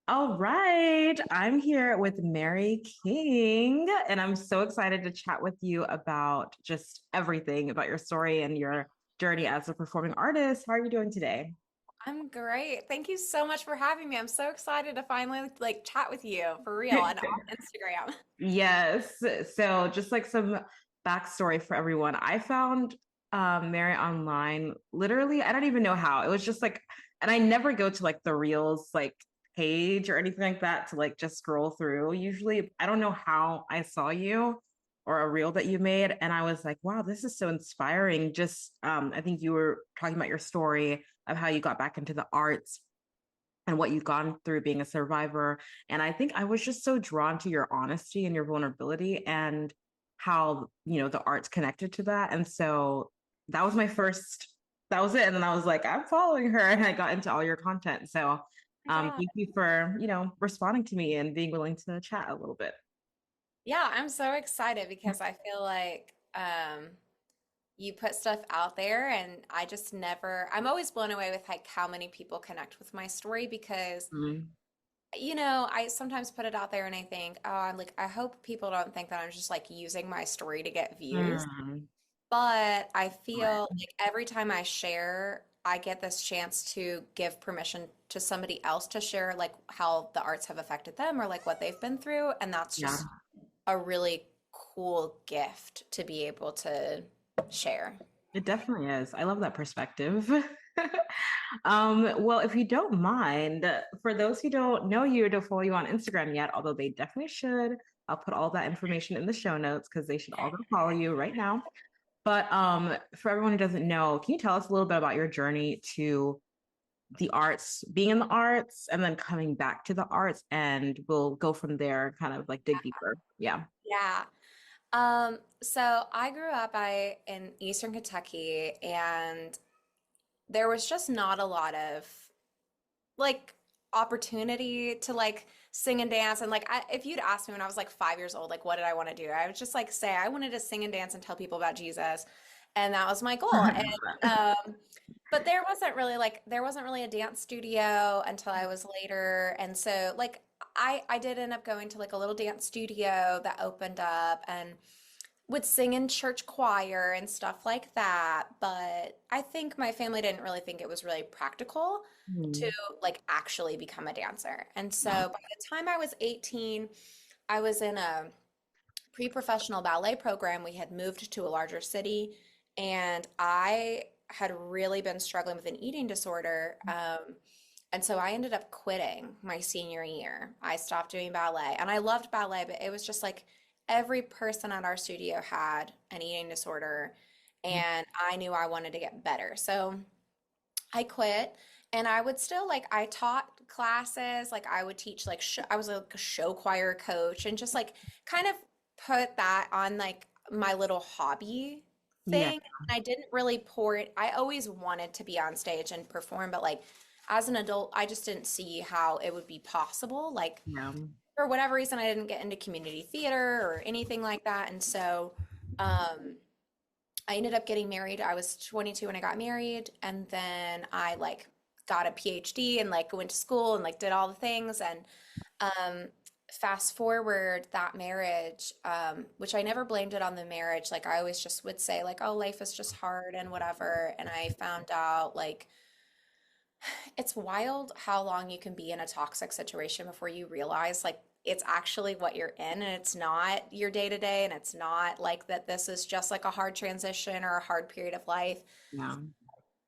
All right. I'm here with Mary King, and I'm so excited to chat with you about just everything about your story and your journey as a performing artist. How are you doing today? I'm great. Thank you so much for having me. I'm so excited to finally chat with you for real and on Instagram. Yes. So, just like some backstory for everyone, I found Mary online literally, I don't even know how. It was just like, and I never go to like the Reels page or anything like that to like just scroll through. Usually, I don't know how I saw you or a reel that you made, and I was like, wow, this is so inspiring. Just I think you were talking about your story of how you got back into the arts and what you've gone through being a survivor. And I think I was just so drawn to your honesty and your vulnerability and how, the arts connected to that. And so that was my first, that was it. And then I was like, I'm following her and I got into all your content. So My God. thank you for, responding to me and being willing to chat a little bit. Yeah, I'm so excited because I feel like you put stuff out there and I'm always blown away with like how many people connect with my story because Mm. I sometimes put it out there and I think, oh, I hope people don't think that I'm just like using my story to get views. Mm. But I Right. feel like every time I share, I get this chance to give permission to somebody else to share like how the arts have affected them or like what they've been through. And that's Yeah, just a really cool gift to be able to share. it definitely is. I love that perspective. Well, if you don't mind, for those who don't know you or don't follow you on Instagram yet, although they definitely should, I'll put all that information in the show notes because they should all go follow you right now. But for everyone who doesn't know, can you tell us a little bit about your journey to the arts, being in the arts, and then coming back to the arts, and we'll go from there, kind of like dig deeper. Yeah. Yeah. So I grew up in Eastern Kentucky and there was just not a lot of like opportunity to like sing and dance and if you'd asked me when I was like 5 years old like what did I want to do, I would just like say I wanted to sing and dance and tell people about Jesus, and that was my goal. I And love that. but there wasn't really a dance studio until I was later, and so like I did end up going to like a little dance studio that opened up and would sing in church choir and stuff like that. But I think my family didn't really think it was really practical to Hmm. like actually become a dancer. And so Yeah. by the time I was 18, I was in a pre-professional ballet program. We had moved to a larger city, and I had really been struggling with an eating disorder. And so I ended up quitting my senior year. I stopped doing ballet, and I loved ballet, but it was just like every person at our studio had an eating disorder, and I knew I wanted to get better. So I quit, and I would still like I taught classes, like I would teach I was like a show choir coach and just like kind of put that on like my little hobby Yeah. thing. And I didn't really pour it. I always wanted to be on stage and perform, but like as an adult, I just didn't see how it would be possible. Like Yeah. for whatever reason, I didn't get into community theater or anything like that. And so um I ended up getting married. I was 22 when I got married, and then I like got a PhD and like went to school and like did all the things. And um, fast forward that marriage, which I never blamed it on the marriage. Like I always just would say like, oh, life is just hard and whatever. And I found out like it's wild how long you can be in a toxic situation before you realize like it's actually what you're in and it's not your day to day and it's not like that this is just like a hard transition or a hard period of life. Yeah.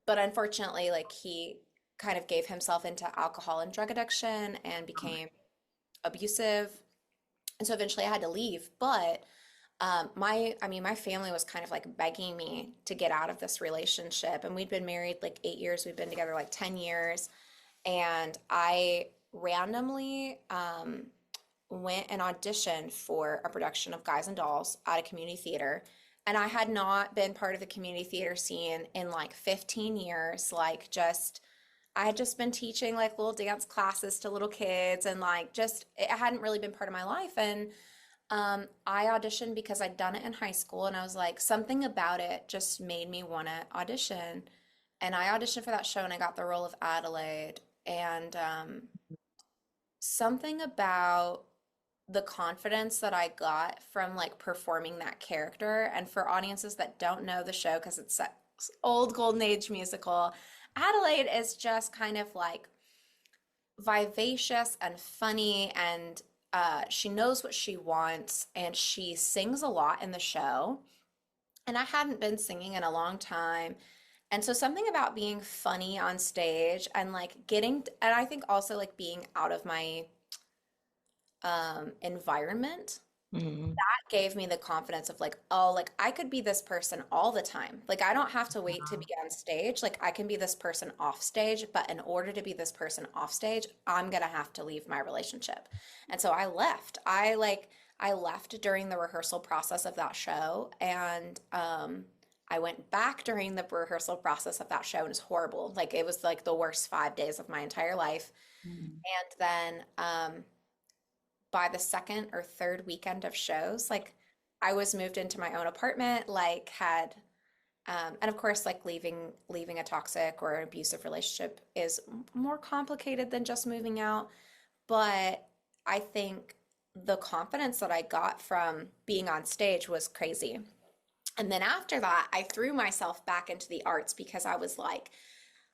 But unfortunately, like he kind of gave himself into alcohol and drug addiction and became abusive. And so eventually I had to leave. But my family was kind of like begging me to get out of this relationship. And we'd been married like 8 years. We'd been together like 10 years. And I randomly went and auditioned for a production of Guys and Dolls at a community theater. And I had not been part of the community theater scene in like 15 years. I had just been teaching like little dance classes to little kids and like just, it hadn't really been part of my life. And I auditioned because I'd done it in high school and I was like, something about it just made me want to audition. And I auditioned for that show and I got the role of Adelaide. And something about the confidence that I got from like performing that character. And for audiences that don't know the show, because it's that old golden age musical, Adelaide is just kind of like vivacious and funny, and she knows what she wants, and she sings a lot in the show. And I hadn't been singing in a long time. And so something about being funny on stage and like and I think also like being out of my environment Mm. that gave me the confidence of like, oh, like I could be this person all the time. Like I don't have to wait to be on stage. Like I can be this person off stage, but in order to be this person off stage, I'm gonna have to leave my relationship. And so I left. I left during the rehearsal process of that show, and I went back during the rehearsal process of that show, and it was horrible. Like it was like the worst 5 days of my entire life. Mm. And then by the second or third weekend of shows, like I was moved into my own apartment, like had and of course like leaving a toxic or an abusive relationship is more complicated than just moving out, but I think the confidence that I got from being on stage was crazy. And then after that, I threw myself back into the arts because I was like,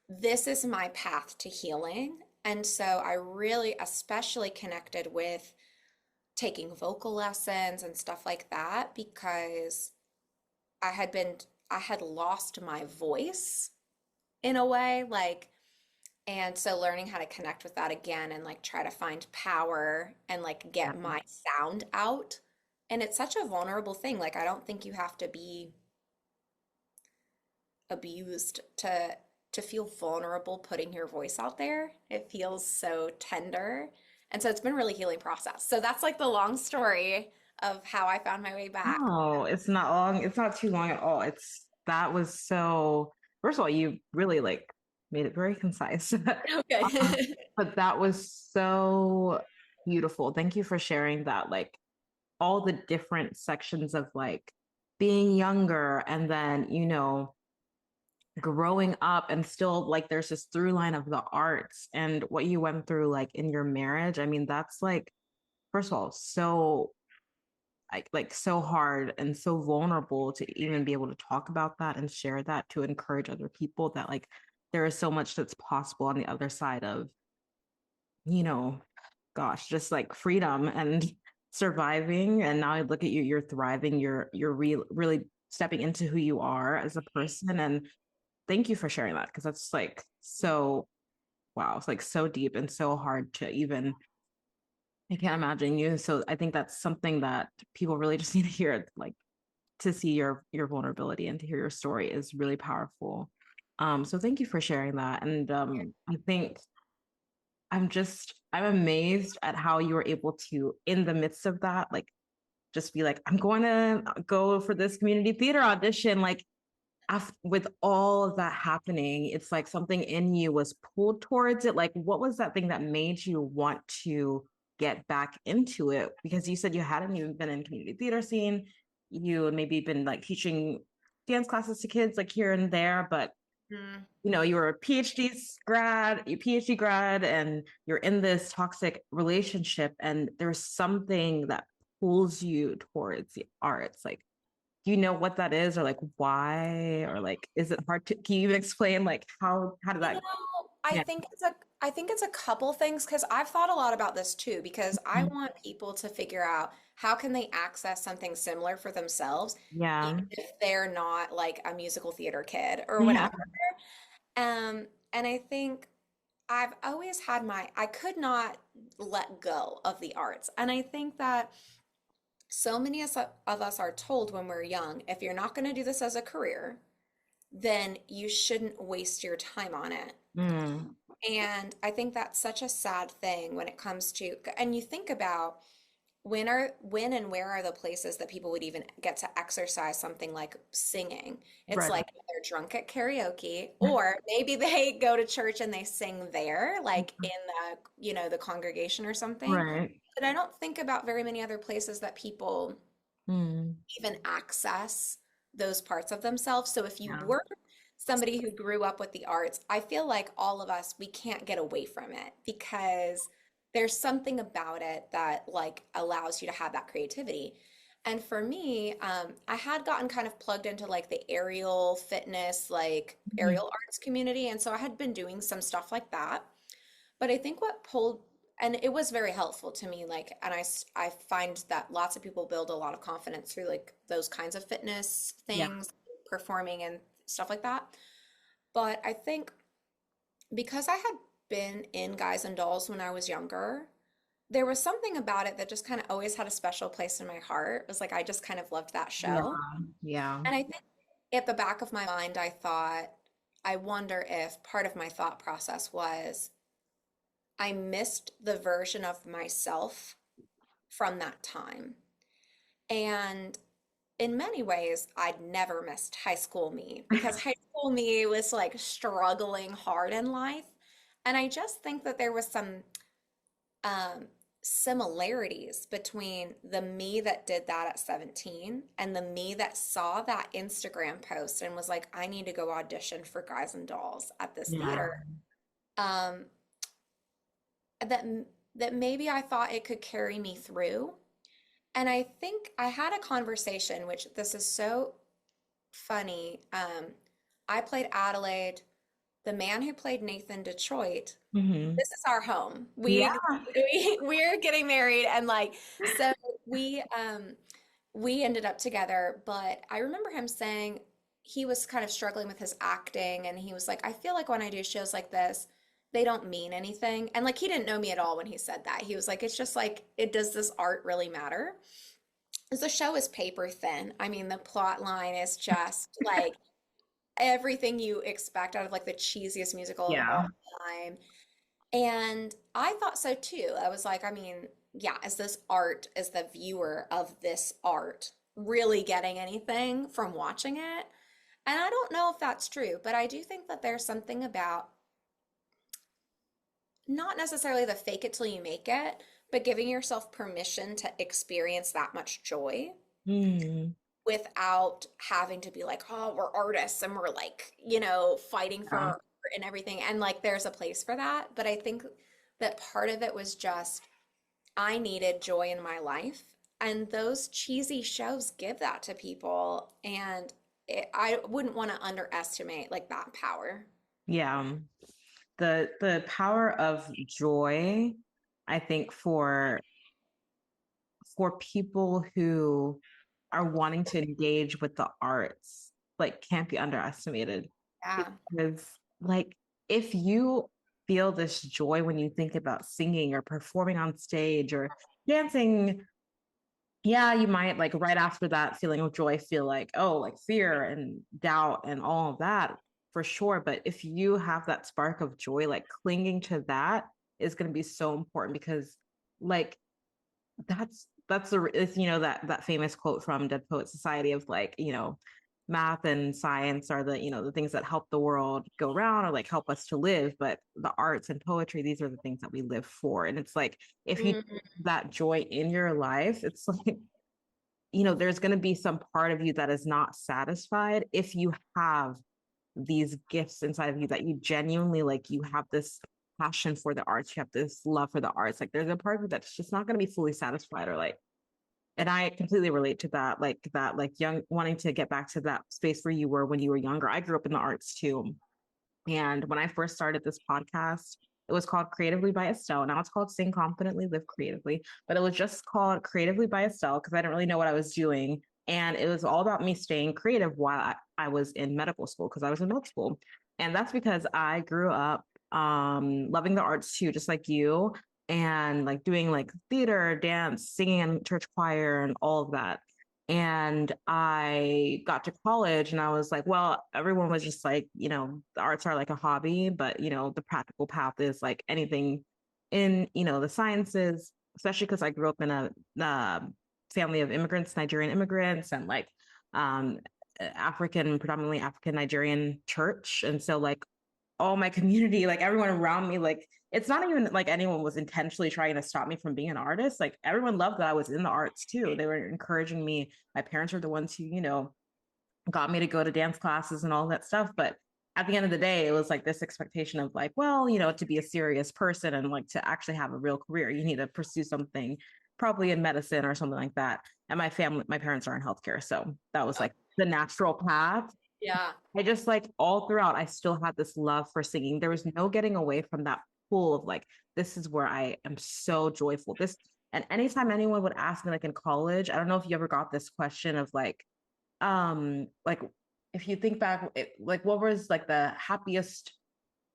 this is my path to healing. And so I really especially connected with taking vocal lessons and stuff like that because I had been I had lost my voice in a way, like, and so learning how to connect with that again and like try to find power and like Yeah. get my sound out. And it's such a vulnerable thing. Like I don't think you have to be abused to feel vulnerable putting your voice out there. It feels so tender. And so it's been a really healing process. So that's like the long story of how I found my way back. No, it's not long. It's not too long at all. It's that was so, first of all, you really like made it very concise. Okay. But that was so beautiful. Thank you for sharing that. Like all the different sections of like being younger and then, growing up and still like there's this through line of the arts and what you went through like in your marriage. I mean, that's like, first of all, so like so hard and so vulnerable to even be able to talk about that and share that to encourage other people that like there is so much that's possible on the other side of, you know, gosh, just like freedom and surviving. And now I look at you, you're thriving, really stepping into who you are as a person. And thank you for sharing that because that's like so wow, it's like so deep and so hard to even I can't imagine you. So I think that's something that people really just need to hear, like to see your vulnerability and to hear your story is really powerful. So thank you for sharing that. And I think I'm amazed at how you were able to, in the midst of that, like just be like, I'm going to go for this community theater audition. Like with all of that happening, it's like something in you was pulled towards it. Like, what was that thing that made you want to get back into it? Because you said you hadn't even been in community theater scene. You had maybe been like teaching dance classes to kids like here and there, but Mm. you were a PhD grad, and you're in this toxic relationship, and there's something that pulls you towards the arts. Like, do you know what that is, or like why, or like is it hard to? Can you even explain like how did You know, that? Yeah. I think it's a couple things because I've thought a lot about this too because I want people to figure out how can they access something similar for themselves even Yeah. if they're not like a musical theater kid or Yeah. whatever. And I think I've always had I could not let go of the arts. And I think that so many of us are told when we're young, if you're not going to do this as a career, then you shouldn't waste your time on it. Mm, And I think that's such a sad thing when it comes to, and you think about when and where are the places that people would even get to exercise something like singing? It's right. like they're drunk at karaoke, or maybe they go to church and they sing there, like in the congregation or something. Right. But I don't think about very many other places that people Mm, even access those parts of themselves. So if you yeah. were somebody who grew up with the arts, I feel like all of us, we can't get away from it because there's something about it that like allows you to have that creativity. And for me, I had gotten kind of plugged into like the aerial fitness, like Mhm. aerial arts community. And so I had been doing some stuff like that. But I think what pulled, and it was very helpful to me, like, and I find that lots of people build a lot of confidence through like those kinds of fitness Yeah. things, performing and stuff like that. But I think because I had been in Guys and Dolls when I was younger, there was something about it that just kind of always had a special place in my heart. It was like I just kind of loved that Yeah. show. Yeah. And I think at the back of my mind, I thought, I wonder if part of my thought process was I missed the version of myself from that time. And in many ways, I'd never missed high school me because high school me was like struggling hard in life. And I just think that there was some um, similarities between the me that did that at 17 and the me that saw that Instagram post and was like, I need to go audition for Guys and Dolls at this Yeah. theater. Um, that that maybe I thought it could carry me through. And I think I had a conversation, which this is so funny. I played Adelaide. The man who played Nathan Detroit, Hmm. this is our home. Yeah. We're getting married and like so we ended up together, but I remember him saying he was kind of struggling with his acting and he was like, I feel like when I do shows like this, they don't mean anything. And like he didn't know me at all when he said that. He was like, it's just like, it does this art really matter? Because the show is paper thin. I mean, the plot line is just like everything you expect out of like the cheesiest musical of Yeah. all time. And I thought so too. I was like, I mean, yeah, is this art, is the viewer of this art really getting anything from watching it? And I don't know if that's true, but I do think that there's something about not necessarily the fake it till you make it, but giving yourself permission to experience that much joy Mm. without having to be like, oh, we're artists and we're like, you know, fighting for Yeah. art and everything. And like, there's a place for that. But I think that part of it was just, I needed joy in my life. And those cheesy shows give that to people. And I wouldn't want to underestimate like that power. Yeah. The power of joy, I think for people who are wanting to engage with the arts, like can't be underestimated. Yeah. Because like if you feel this joy when you think about singing or performing on stage or dancing, yeah, you might like right after that feeling of joy feel like, oh, like fear and doubt and all of that for sure. But if you have that spark of joy, like clinging to that is going to be so important because like that's the it's, that famous quote from Dead Poet Society of like math and science are the things that help the world go round or like help us to live, but the arts and poetry, these are the things that we live for. And it's like if you Mm, that joy in your life, it's like there's going to be some part of you that is not satisfied if you have these gifts inside of you that you genuinely like you have this passion for the arts, you have this love for the arts, like there's a part of you that's just not going to be fully satisfied or like, and I completely relate to that like young wanting to get back to that space where you were when you were younger. I grew up in the arts too, and when I first started this podcast, it was called Creatively by Estelle. Now it's called Sing Confidently, Live Creatively, but it was just called Creatively by Estelle because I didn't really know what I was doing. And it was all about me staying creative while I was in medical school because I was in medical school. And that's because I grew up loving the arts too, just like you, and like doing like theater, dance, singing in church choir, and all of that. And I got to college and I was like, well, everyone was just like, the arts are like a hobby, but, the practical path is like anything in, the sciences, especially because I grew up in a family of immigrants, Nigerian immigrants, and like um, predominantly African Nigerian church. And so, like, all my community, like everyone around me, like it's not even like anyone was intentionally trying to stop me from being an artist. Like everyone loved that I was in the arts too. They were encouraging me. My parents were the ones who, got me to go to dance classes and all that stuff. But at the end of the day, it was like this expectation of like, well, to be a serious person and like to actually have a real career, you need to pursue something probably in medicine or something like that. And my parents are in healthcare. So that was Oh, like the natural path. yeah. I just like all throughout, I still had this love for singing. There was no getting away from that pool of like, this is where I am so joyful. And anytime anyone would ask me, like in college, I don't know if you ever got this question of like if you think back, like what was like the happiest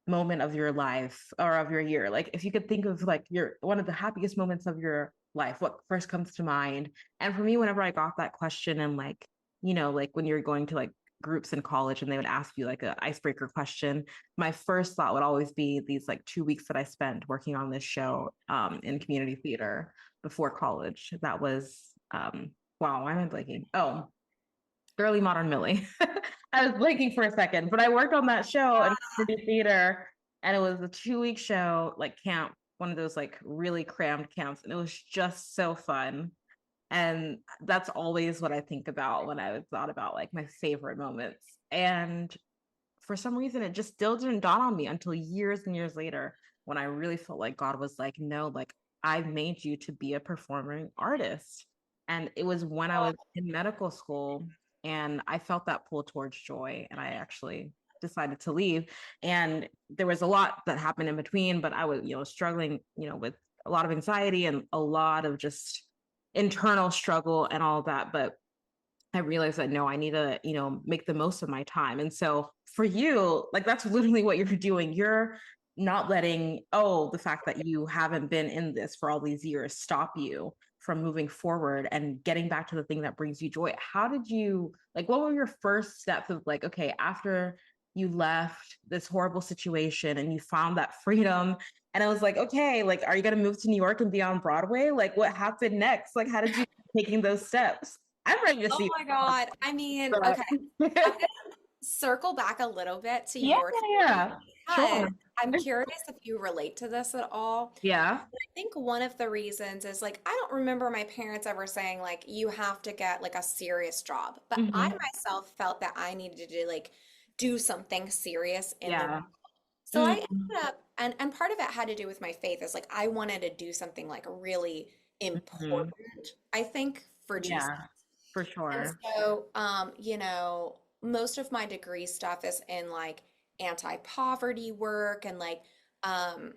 moment of your life or of your year? Like if you could think of like your one of the happiest moments of your life, what first comes to mind? And for me, whenever I got that question and like, like when you're going to like groups in college and they would ask you like an icebreaker question, my first thought would always be these like 2 weeks that I spent working on this show in community theater before college. That was wow, why am I blanking? Oh, Early Modern Millie. I was blinking for a second, but I worked on that show in community theater, and it was a 2 week show, like camp, one of those like really crammed camps, and it was just so fun. And that's always what I think about when I thought about like my favorite moments. And for some reason, it just still didn't dawn on me until years and years later when I really felt like God was like, no, like I've made you to be a performing artist. And it was when I was in medical school and I felt that pull towards joy. And I actually decided to leave. And there was a lot that happened in between, but I was, struggling, with a lot of anxiety and a lot of just internal struggle and all of that. But I realized that no, I need to, make the most of my time. And so for you, like that's literally what you're doing. You're not letting, the fact that you haven't been in this for all these years stop you from moving forward and getting back to the thing that brings you joy. How did you, like, what were your first steps of like, okay, after you left this horrible situation and you found that freedom? And I was like, okay, like, are you going to move to New York and be on Broadway? Like, what happened next? Like, how did you taking those steps? I'm ready to Oh see. my God. I mean, But okay. I'm gonna circle back a little bit to yeah, your story yeah, because sure. I'm curious if you relate to this at all. Yeah. I think one of the reasons is like I don't remember my parents ever saying like you have to get like a serious job, but I Hmm. myself felt that I needed to like do something serious in the Yeah. so I Mm-hmm. ended up and part of it had to do with my faith is like I wanted to do something like really important, I think, for Jesus. Yeah, for And sure. so, most of my degree stuff is in like anti-poverty work and like, um,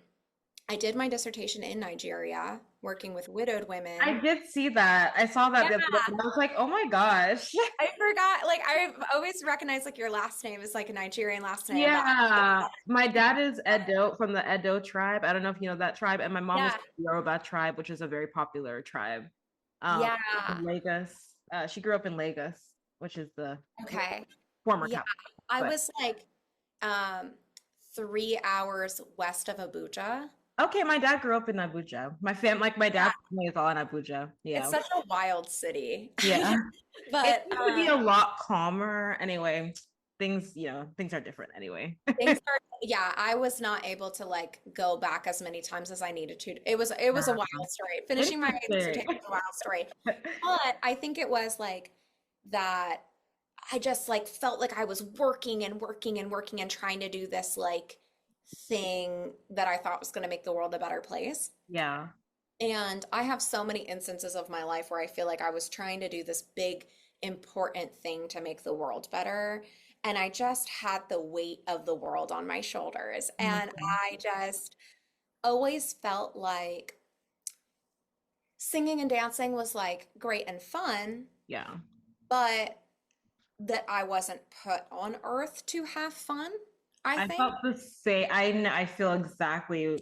I did my dissertation in Nigeria working with widowed I women. did see that. I saw that Yeah, the other day, and I was like, oh my gosh. I forgot. Like, I've always recognized like your last name is like a Nigerian last name, but Yeah. My dad is Edo from the Edo tribe. I don't know if you know that tribe. And my mom is yeah, from the Yoruba tribe, which is a very popular tribe. Um, yeah. in Lagos. She grew up in Lagos, which is the Okay. former Yeah, capital. I But was like, um, 3 hours west of Abuja. okay, my dad grew up in Abuja. Like my Yeah, dad's family is all in Abuja. it's Yeah. such a wild city. Yeah. It But used to be a lot calmer. Anyway, things are different anyway. things are, yeah, I was not able to like go back as many times as I needed to. It was a Yeah. wild story. Finishing my dissertation Interesting. was a wild story. But I think it was like that I just like felt like I was working and working and working and trying to do this like thing that I thought was going to make the world a better place. Yeah. And I have so many instances of my life where I feel like I was trying to do this big, important thing to make the world better. And I just had the weight of the world on my shoulders. And Mhm. I just always felt like singing and dancing was like great and fun, Yeah. but that I wasn't put on earth to have fun, I I think. felt the same. I feel exactly.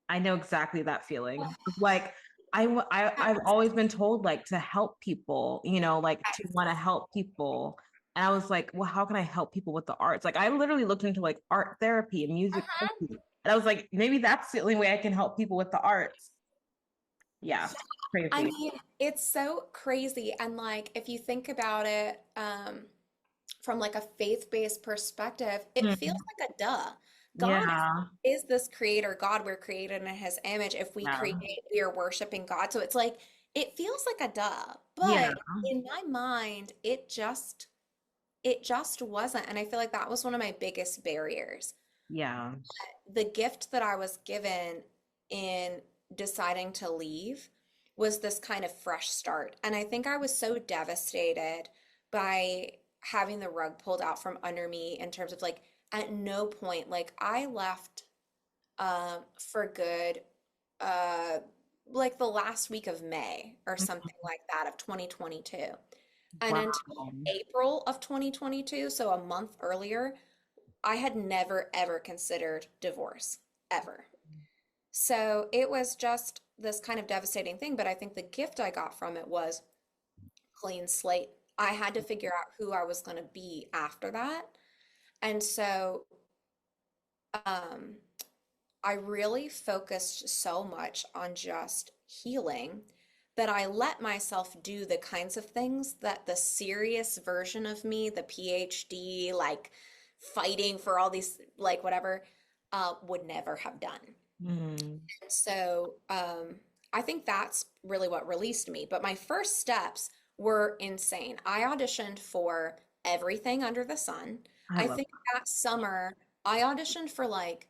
I know exactly that feeling. Like I've always been told like to help people, like to want to help people. And I was like, well, how can I help people with the arts? Like I literally looked into like art therapy and music therapy. And I was like, maybe that's the only way I can help people with the arts. Yeah. I Crazy. mean, it's so crazy. And like, if you think about it, from like a faith-based perspective, it feels Mhm. like a duh. God Yeah. is this creator. God, we're created in his image. If we create, Yeah. we are worshiping God. So it's like, it feels like a duh. Yeah. But in my mind, it just wasn't. And I feel like that was one of my biggest barriers. Yeah. The gift that I was given in deciding to leave was this kind of fresh start. And I think I was so devastated by having the rug pulled out from under me in terms of like, at no point, like I left for good uh like the last week of May or something like that of 2022. And Wow. until April of 2022, so a month earlier, I had never ever considered divorce ever. So it was just this kind of devastating thing, but I think the gift I got from it was clean slate. I had to figure out who I was going to be after that. And so um I really focused so much on just healing that I let myself do the kinds of things that the serious version of me, the PhD, like fighting for all these, like whatever, would never have done. Mm. So I think that's really what released me. But my first steps were insane. I auditioned for everything under the sun. I I love think that summer I auditioned for like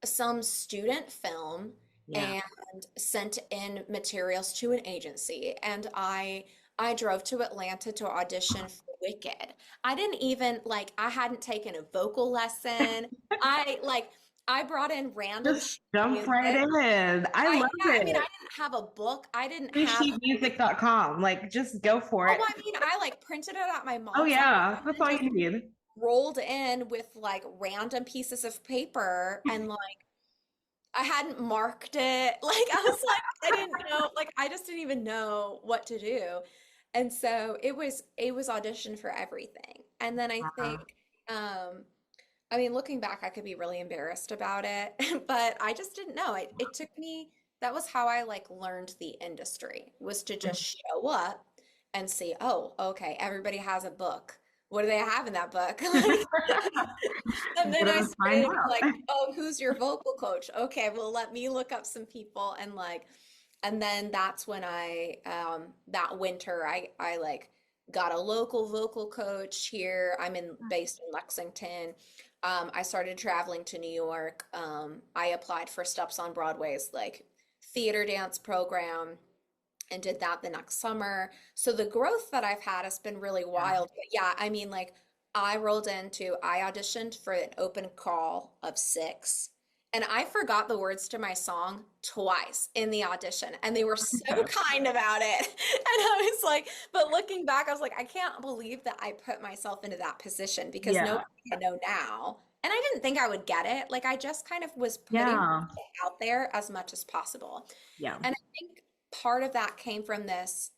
some student film Yeah. and sent in materials to an agency. And I drove to Atlanta to audition for Wicked. I didn't even like I hadn't taken a vocal lesson. I like I brought in random Just sheet jump right music. in. I I love yeah, I mean I it. didn't have a book. I didn't have Freesheetmusic.com. Like, just go for oh it. I mean I like printed it at my Oh, mom's house yeah. and That's then all just you need. rolled in with like random pieces of paper and like I hadn't marked it. Like I was like, I didn't know, like I just didn't even know what to do. And so it was audition for everything. And then I think um I mean looking back I could be really embarrassed about it, but I just didn't know. It took me that was how I like learned the industry was to just show up and see, oh, okay, everybody has a book. What do they have in that book? Like and then I Gonna find started like, out. oh, who's your vocal coach? Okay, well, let me look up some people and like, and then that's when that winter I like got a local vocal coach here. I'm in based in Lexington. I started traveling to New York. I applied for Steps on Broadway's like theater dance program and did that the next summer. So the growth that I've had has been really Yeah. wild. But yeah, I mean, like I auditioned for an open call of six, and I forgot the words to my song twice in the audition, and they were so kind about it. And I was like, but looking back, I was like, I can't believe that I put myself into that position because Yeah. nobody I know now. And I didn't think I would get it. Like I just kind of was putting Yeah. myself out there as much as possible. Yeah. And I think part of that came from this,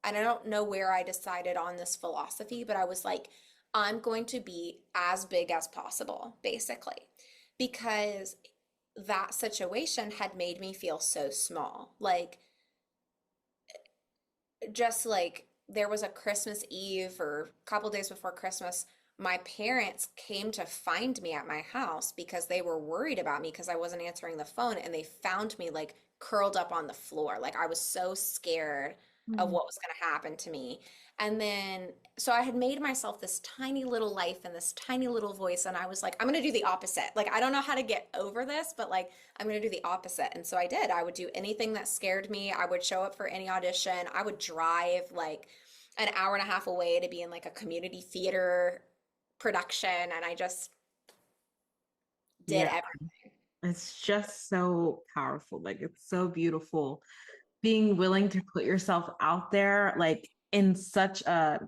and I don't know where I decided on this philosophy, but I was like, I'm going to be as big as possible, basically, because that situation had made me feel so small. Like, just like there was a Christmas Eve or a couple days before Christmas, my parents came to find me at my house because they were worried about me because I wasn't answering the phone and they found me like curled up on the floor. Like I was so scared of Mm. what was going to happen to me. And then, so I had made myself this tiny little life and this tiny little voice. And I was like, I'm going to do the opposite. Like, I don't know how to get over this, but like, I'm going to do the opposite. And so I did. I would do anything that scared me. I would show up for any audition. I would drive like an hour and a half away to be in like a community theater production. And I just did Yeah. everything. It's just so powerful. Like, it's so beautiful. Being willing to put yourself out there, like, in such a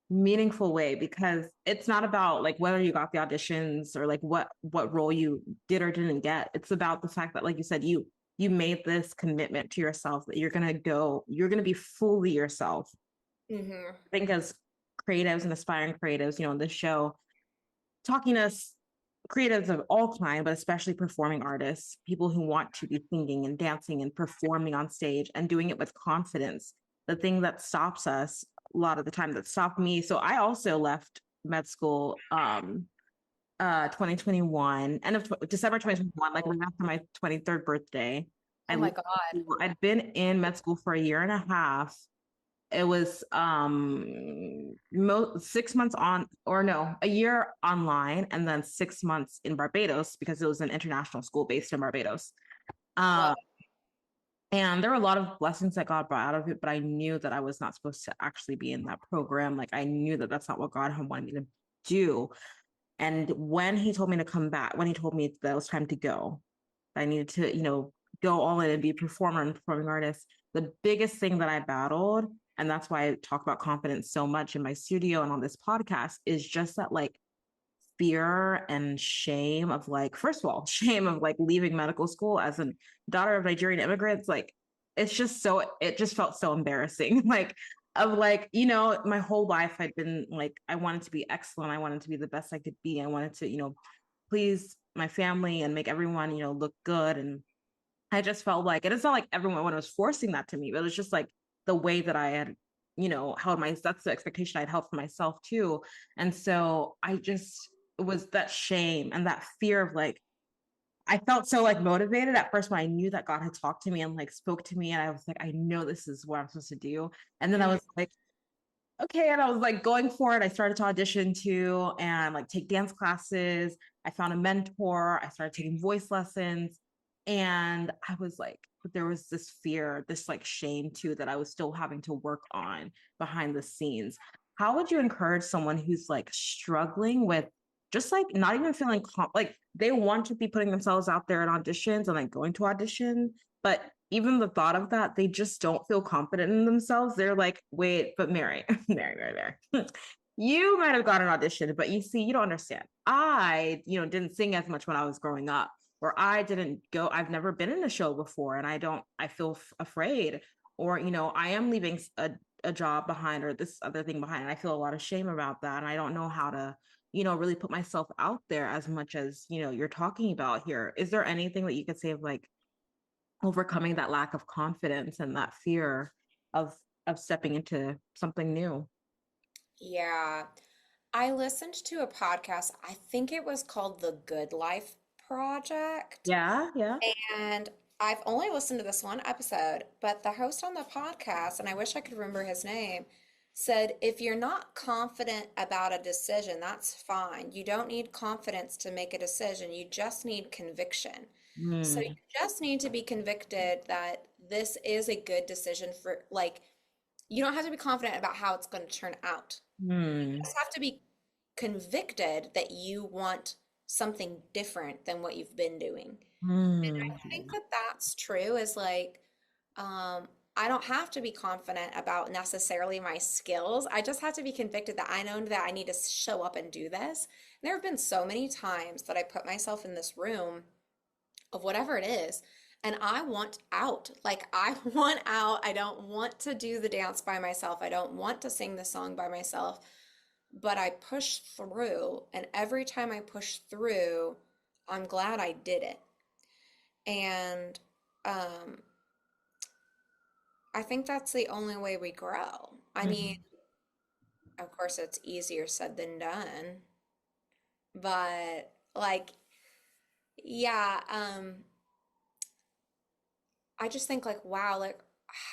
meaningful way, because it's not about like whether you got the auditions or like what role you did or didn't get. It's about the fact that, like you said, you made this commitment to yourself that you're gonna be fully yourself. Hmm. I think as creatives and aspiring creatives, in this show, talking to us creatives of all kind, but especially performing artists, people who want to be singing and dancing and performing on stage and doing it with confidence. The thing that stops us a lot of the time, that stopped me. So I also left med school 2021, end of December 2021, like right after my 23rd birthday. I Oh my left God. school. I'd been in med school for a year and a half, it was 6 months on, or no, a year online, and then 6 months in Barbados because it was an international school based in Barbados. Well, Um, and there were a lot of blessings that God brought out of it, but I knew that I was not supposed to actually be in that program. Like I knew that that's not what God had wanted me to do. And when he told me to come back, when he told me that it was time to go, I needed to, go all in and be a performer and performing artist. The biggest thing that I battled, and that's why I talk about confidence so much in my studio and on this podcast, is just that like fear and shame of like, first of all, shame of like leaving medical school as a daughter of Nigerian immigrants. Like, it just felt so embarrassing. Like, of like, my whole life I'd been like, I wanted to be excellent. I wanted to be the best I could be. I wanted to, please my family and make everyone, look good. And I just felt like, and it's not like everyone was forcing that to me, but it was just like the way that I had, held that's the expectation I'd held for myself too. And so it was that shame and that fear of like, I felt so like motivated at first when I knew that God had talked to me and like spoke to me. And I was like, I know this is what I'm supposed to do. And then I mhm. was like, okay. And I was like going for it. I started to audition too and like take dance classes. I found a mentor. I started taking voice lessons. And I was like, but there was this fear, this like shame too, that I was still having to work on behind the scenes. How would you encourage someone who's like struggling with just like not even feeling like they want to be putting themselves out there in auditions and like going to audition, but even the thought of that, they just don't feel confident in themselves. They're like, wait, but Mary, Mary, you might have got an audition, but you see, you don't understand. I, didn't sing as much when I was growing up, or I didn't go, I've never been in a show before, and I feel afraid, or, I am leaving a job behind or this other thing behind. And I feel a lot of shame about that. And I don't know how to, really put myself out there as much as, you're talking about here. Is there anything that you could say of like, overcoming that lack of confidence and that fear of stepping into something new? Yeah. I listened to a podcast. I think it was called The Good Life Project. Yeah, yeah. And I've only listened to this one episode, but the host on the podcast, and I wish I could remember his name, said if you're not confident about a decision, that's fine. You don't need confidence to make a decision. You just need conviction. So you Mm, just need to be convicted that this is a good decision for, like, you don't have to be confident about how it's going to turn out. You mm, just have to be convicted that you want something different than what you've been doing. mm, I think that that's true is like, I don't have to be confident about necessarily my skills. I just have to be convicted that I know that I need to show up and do this. And there have been so many times that I put myself in this room of whatever it is, and I want out. Like, I want out. I don't want to do the dance by myself. I don't want to sing the song by myself, but I push through. And every time I push through, I'm glad I did it. And um, I think that's the only way we grow. I mean, mm, of course, it's easier said than done, but like, yeah, I just think like, wow, like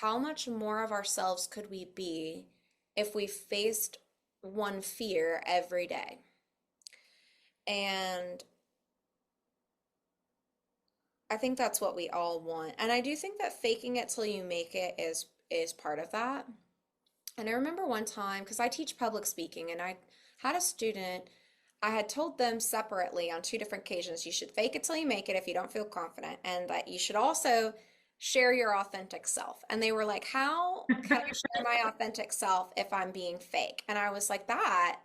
how much more of ourselves could we be if we faced one fear every day? And I think that's what we all want. And I do think that faking it till you make it is part of that. And I remember one time, because I teach public speaking, and I had a student, I had told them separately on two different occasions, you should fake it till you make it if you don't feel confident, and that you should also share your authentic self. And they were like, how can I share my authentic self if I'm being fake? And I was like, that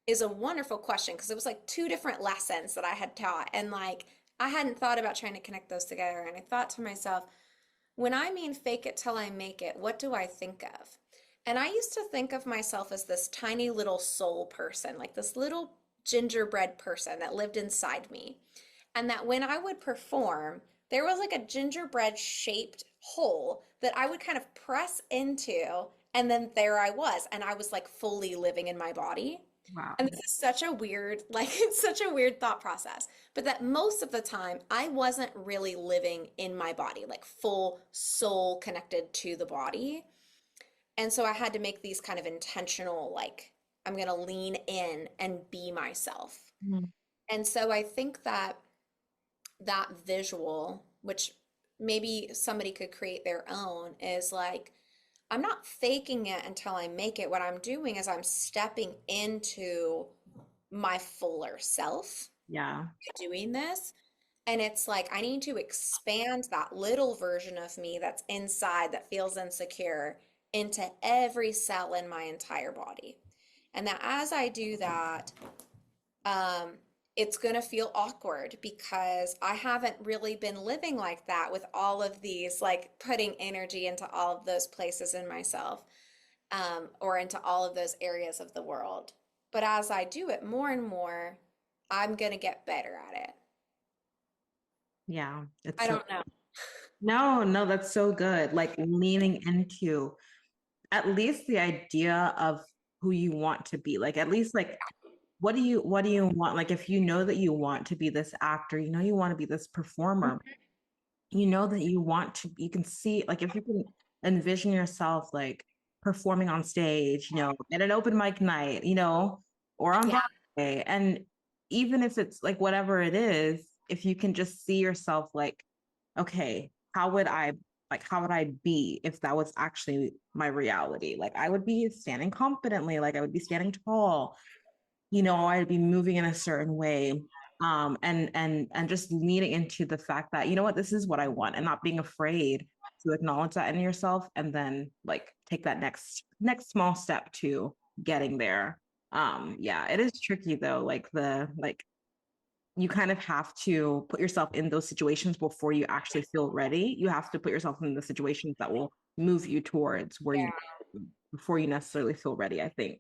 is a wonderful question, because it was like two different lessons that I had taught. And like, I hadn't thought about trying to connect those together. And I thought to myself, when I mean fake it till I make it, what do I think of? And I used to think of myself as this tiny little soul person, like this little gingerbread person that lived inside me. And that when I would perform, there was like a gingerbread shaped hole that I would kind of press into. And then there I was. And I was like fully living in my body. wow. And this is such a weird, like, it's such a weird thought process. But that most of the time, I wasn't really living in my body, like full soul connected to the body. And so I had to make these kind of intentional, like, I'm going to lean in and be myself. Mhm. And so I think that that visual, which maybe somebody could create their own, is like, I'm not faking it until I make it. What I'm doing is I'm stepping into my fuller self Yeah. doing this. And it's like, I need to expand that little version of me that's inside that feels insecure into every cell in my entire body. And that as I do that, um, it's going to feel awkward because I haven't really been living like that with all of these, like putting energy into all of those places in myself, or into all of those areas of the world. But as I do it more and more, I'm going to get better at it. Yeah. It's I so, don't know. no, no, that's so good. Like leaning into at least the idea of who you want to be. Like at least like what do you want? Like if you know that you want to be this actor, you know you want to be this performer, you know that you want to, you can see, like if you can envision yourself like performing on stage, you know, at an open mic night, you know, or on Yeah, Broadway. And even if it's like whatever it is, if you can just see yourself like, okay, how would I be if that was actually my reality? Like I would be standing confidently, like I would be standing tall, you know, I'd be moving in a certain way. And just leaning into the fact that, you know what, this is what I want, and not being afraid to acknowledge that in yourself and then like take that next small step to getting there. Yeah, it is tricky though. Like you kind of have to put yourself in those situations before you actually feel ready. You have to put yourself in the situations that will move you towards where you yeah. before you necessarily feel ready, I think.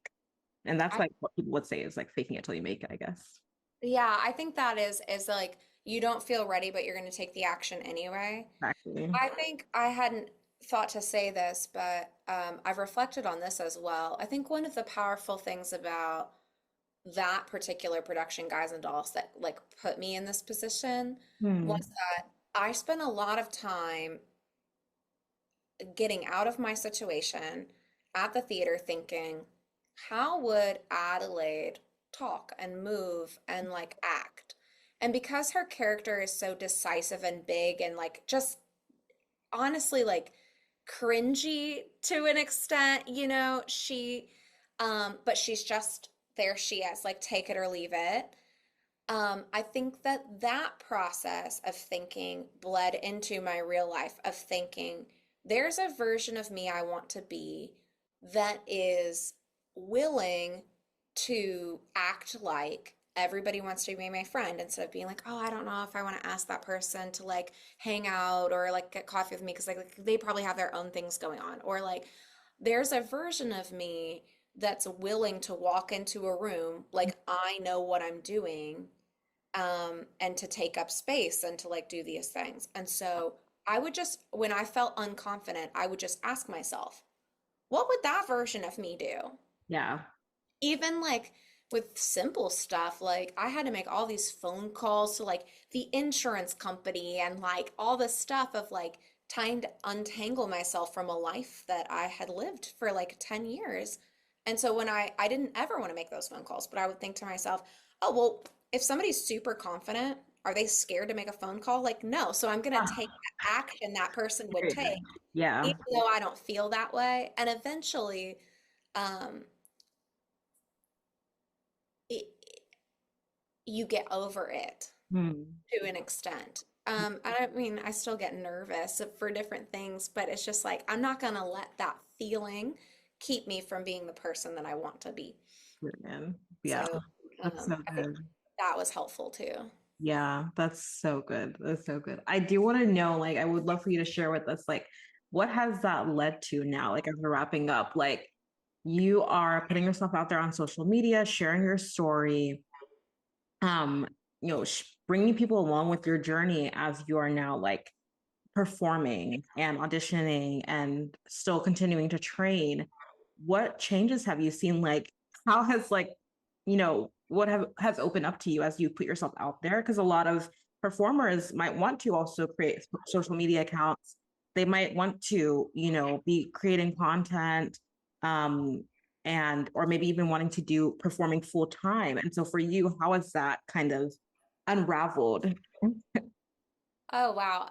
And that's I like what people would say is like faking it till you make it, I guess. yeah, I think that is like you don't feel ready, but you're going to take the action anyway. Exactly. I think I hadn't thought to say this, but I've reflected on this as well. I think one of the powerful things about that particular production, Guys and Dolls, that like put me in this position was Hmm. that I spent a lot of time getting out of my situation at the theater thinking, how would Adelaide talk and move and like act? And because her character is so decisive and big and like just honestly like cringy to an extent, you know, but she's just there she is, like take it or leave it. I think that that process of thinking bled into my real life of thinking there's a version of me I want to be that is willing to act like everybody wants to be my friend instead of being like, oh, I don't know if I want to ask that person to like hang out or like get coffee with me because like they probably have their own things going on. Or like there's a version of me that's willing to walk into a room like I know what I'm doing, and to take up space and to like do these things. And so I would just, when I felt unconfident, I would just ask myself, what would that version of me do? Yeah. Even like with simple stuff, like I had to make all these phone calls to like the insurance company and like all this stuff of like trying to untangle myself from a life that I had lived for like 10 years. And so when I didn't ever want to make those phone calls, but I would think to myself, oh, well, if somebody's super confident, are they scared to make a phone call? Like, no. So I'm going to take Ah, the action that person would very take, good. Yeah. even though I don't feel that way. And eventually, um, it, you get over it Hmm. to an extent. I mean, I still get nervous for different things, but it's just like I'm not gonna let that feeling keep me from being the person that I want to be. Brilliant. Yeah. So, That's so I think good. that was helpful too. Yeah, that's so good. That's so good. I do want to know, like, I would love for you to share with us, like, what has that led to now? Like, as we're wrapping up, like, you are putting yourself out there on social media, sharing your story, um, you know, bringing people along with your journey as you are now, like, performing and auditioning and still continuing to train. What changes have you seen? Like, how has like, you know, what have has opened up to you as you put yourself out there? Because a lot of performers might want to also create social media accounts. They might want to, you know, be creating content, um, and or maybe even wanting to do performing full time. And so for you, how has that kind of unraveled? Oh wow.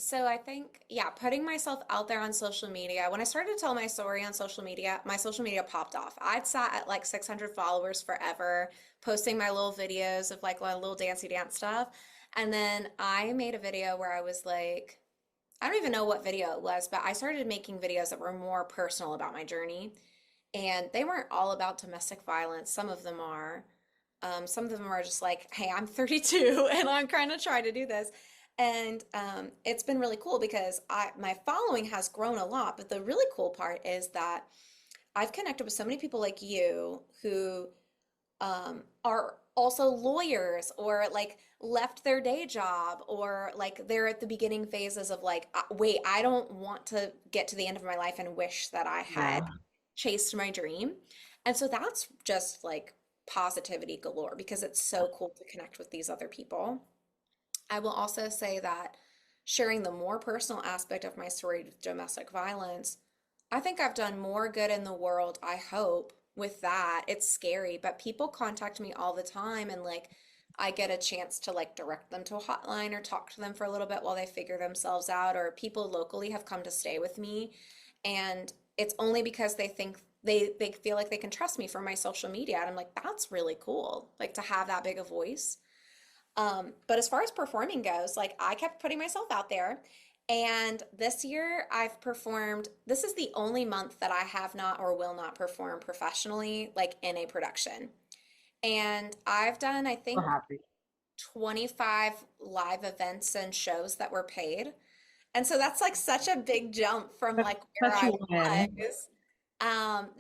So I think, yeah, putting myself out there on social media. When I started to tell my story on social media, my social media popped off. I'd sat at like 600 followers forever, posting my little videos of like my little dancey dance stuff. And then I made a video where I was like, I don't even know what video it was, but I started making videos that were more personal about my journey. And they weren't all about domestic violence. Some of them are. Some of them are just like, hey, I'm 32 and I'm trying to try to do this. And it's been really cool because my following has grown a lot. But the really cool part is that I've connected with so many people like you who are also lawyers or like left their day job or like they're at the beginning phases of like, wait, I don't want to get to the end of my life and wish that I Yeah. had chased my dream. And so that's just like positivity galore because it's so cool to connect with these other people. I will also say that sharing the more personal aspect of my story of domestic violence, I think I've done more good in the world, I hope, with that. It's scary, but people contact me all the time and like I get a chance to like direct them to a hotline or talk to them for a little bit while they figure themselves out, or people locally have come to stay with me. And it's only because they think they feel like they can trust me from my social media. And I'm like, that's really cool, like to have that big a voice. But as far as performing goes, like I kept putting myself out there. And this year I've performed, this is the only month that I have not or will not perform professionally, like in a production. And I've done, I So think, happy. 25 live events and shows that were paid. And so that's like such a big jump from That's like where such a I win. was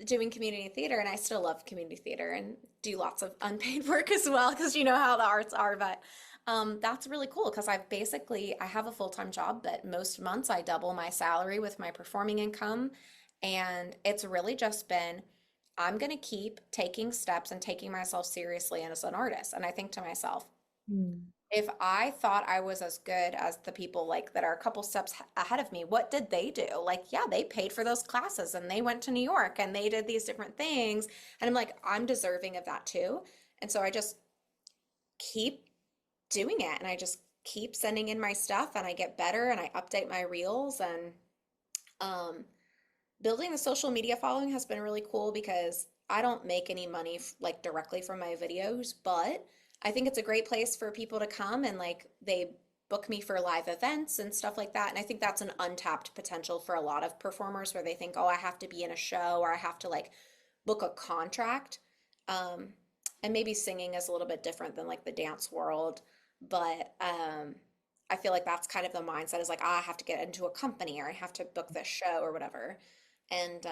doing community theater. And I still love community theater and do lots of unpaid work as well because you know how the arts are. But that's really cool because I have a full-time job, but most months I double my salary with my performing income. And it's really just been, I'm going to keep taking steps and taking myself seriously as an artist. And I think to myself, Mm. if I thought I was as good as the people like that are a couple steps ahead of me, what did they do? Like, yeah, they paid for those classes and they went to New York and they did these different things. And I'm like, I'm deserving of that too. And so I just keep doing it and I just keep sending in my stuff and I get better and I update my reels and um building the social media following has been really cool because I don't make any money like directly from my videos, but I think it's a great place for people to come and like they book me for live events and stuff like that. And I think that's an untapped potential for a lot of performers where they think, oh, I have to be in a show or I have to like book a contract. Um, and maybe singing is a little bit different than like the dance world, but I feel like that's kind of the mindset is like, ah, I have to get into a company or I have to book this show or whatever. And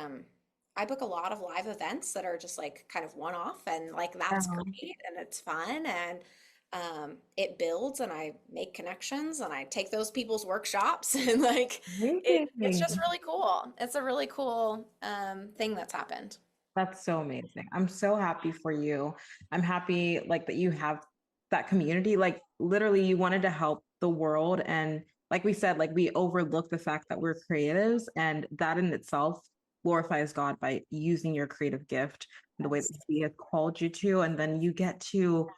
I book a lot of live events that are just like kind of one off and like that's Yeah. great and it's fun and it builds and I make connections and I take those people's workshops and like it's just Amazing. really cool. It's a really cool thing that's happened. That's so amazing. I'm so happy for you. I'm happy like that you have that community. Like literally you wanted to help the world. And like we said, like we overlook the fact that we're creatives and that in itself glorifies God by using your creative gift in the way Yes. that he has called you to. And then you get to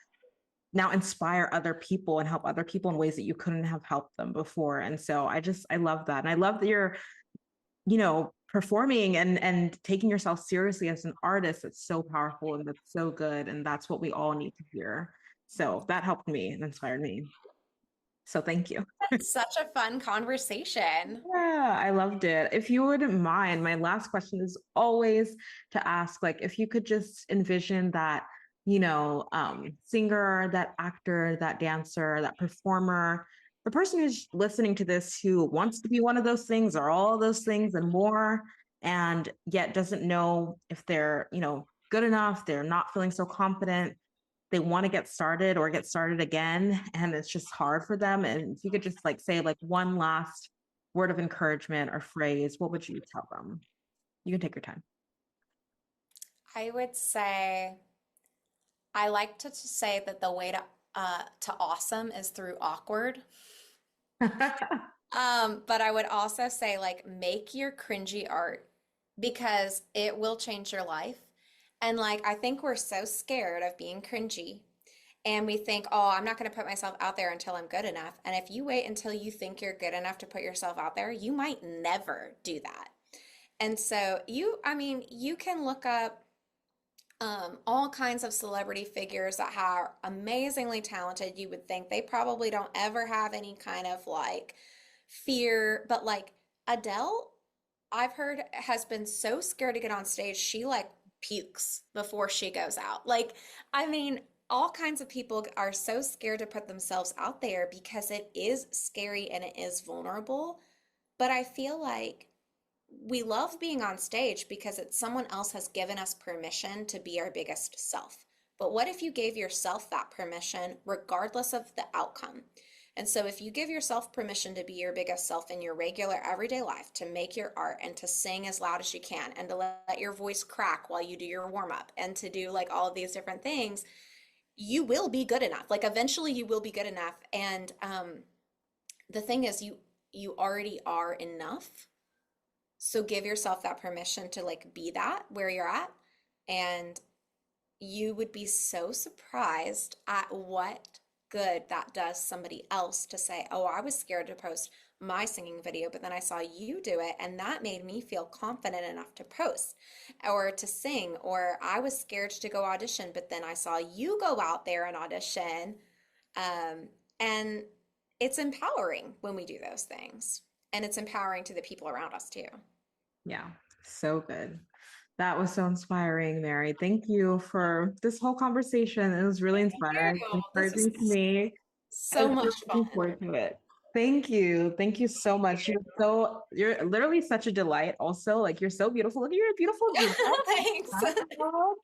now inspire other people and help other people in ways that you couldn't have helped them before. And so I love that. And I love that you're performing and taking yourself seriously as an artist. It's so powerful and that's so good and that's what we all need to hear. So that helped me and inspired me, so thank you. Such a fun conversation. Yeah, I loved it. If you wouldn't mind, my last question is always to ask, like, if you could just envision that, singer, that actor, that dancer, that performer, the person who's listening to this who wants to be one of those things or all those things and more, and yet doesn't know if they're, good enough, they're not feeling so confident, they want to get started or get started again and it's just hard for them, and if you could just like say like one last word of encouragement or phrase, what would you tell them? You can take your time. I would say I like to say that the way to awesome is through awkward. But I would also say like make your cringy art because it will change your life. And like, I think we're so scared of being cringy. And we think, oh, I'm not going to put myself out there until I'm good enough. And if you wait until you think you're good enough to put yourself out there, you might never do that. And so I mean, you can look up all kinds of celebrity figures that are amazingly talented. You would think they probably don't ever have any kind of like fear, but like Adele, I've heard has been so scared to get on stage, she like pukes before she goes out. Like, I mean, all kinds of people are so scared to put themselves out there because it is scary and it is vulnerable. But I feel like we love being on stage because it's someone else has given us permission to be our biggest self. But what if you gave yourself that permission regardless of the outcome? And so if you give yourself permission to be your biggest self in your regular everyday life, to make your art and to sing as loud as you can and to let your voice crack while you do your warm up and to do like all of these different things, you will be good enough. Like eventually you will be good enough. And the thing is you already are enough. So give yourself that permission to like be that where you're at. And you would be so surprised at what good that does somebody else to say, oh, I was scared to post my singing video, but then I saw you do it, and that made me feel confident enough to post or to sing. Or I was scared to go audition, but then I saw you go out there and audition. And it's empowering when we do those things. And it's empowering to the people around us too. Yeah, so good. That was so inspiring, Mary. Thank you for this whole conversation. It was really Thank inspiring, you. This encouraging to was me. I so was much really looking fun. forward to it. Thank you. Thank you so much. You're literally such a delight also. Like you're so beautiful. Look at your beautiful Thanks. background.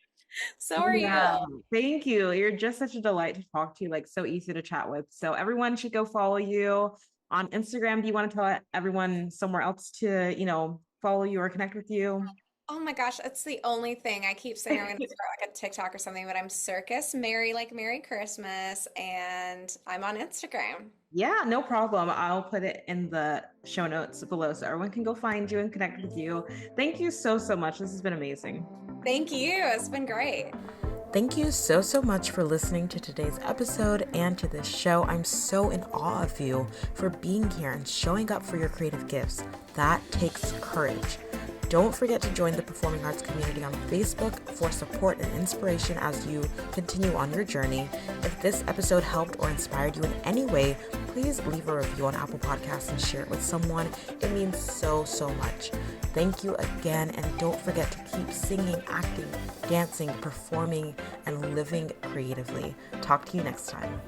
So are you. Yeah, thank you. You're just such a delight to talk to, like so easy to chat with. So everyone should go follow you on Instagram. Do you want to tell everyone somewhere else to, follow you or connect with you? Oh my gosh, that's the only thing. I keep saying I'm going to start like a TikTok or something, but I'm Circus Mary, like Merry Christmas, and I'm on Instagram. Yeah, no problem. I'll put it in the show notes below so everyone can go find you and connect with you. Thank you so, so much. This has been amazing. Thank you. It's been great. Thank you so, so much for listening to today's episode and to this show. I'm so in awe of you for being here and showing up for your creative gifts. That takes courage. Don't forget to join the Performing Arts community on Facebook for support and inspiration as you continue on your journey. If this episode helped or inspired you in any way, please leave a review on Apple Podcasts and share it with someone. It means so, so much. Thank you again, and don't forget to keep singing, acting, dancing, performing, and living creatively. Talk to you next time.